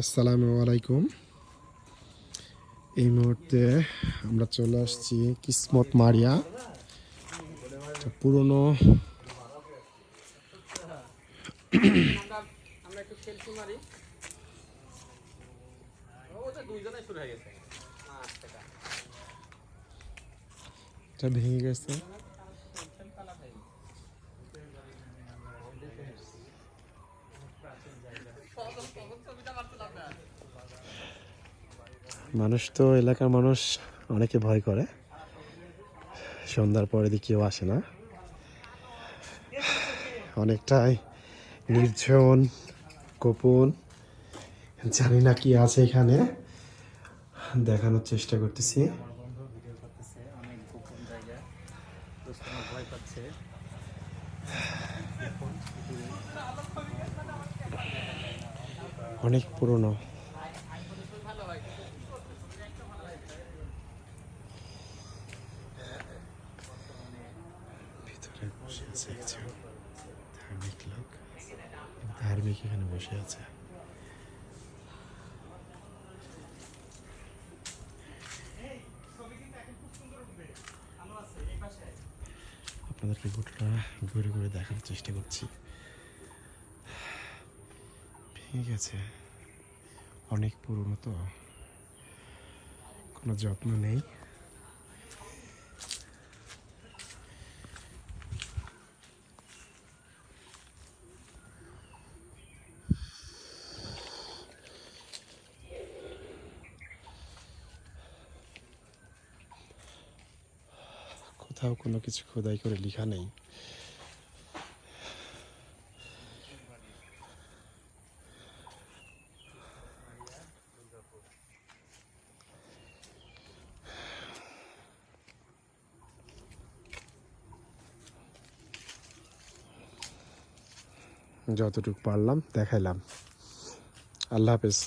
আসসালামু আলাইকুম। এই মুহূর্তে আমরা চলে আসছি কিসমত মারিয়া, পুরনো এটা ভেঙে গেছে। মানুষ তো এলাকার মানুষ অনেকে ভয় করে, সন্ধ্যার পরে দিয়ে কেউ আসে না, অনেকটাই নির্জন গোপন। জানি না কি আছে এখানে, দেখানোর চেষ্টা করতেছি। অনেক পুরনো। ভিতরে বসে আছে একজন ধার্মিক লোক, ধার্মিক এখানে বসে আছে। আপনাদেরকে গোটাটা ঘুরে ঘুরে দেখার চেষ্টা করছি। ভেঙে গেছে, অনেক পুরনো তো, কোনো যত্ন নেই। কোথাও কোনো কিছু খোদাই করে লেখা নেই। যতটুকু পারলাম দেখাইলাম। আল্লাহ হাফেজ।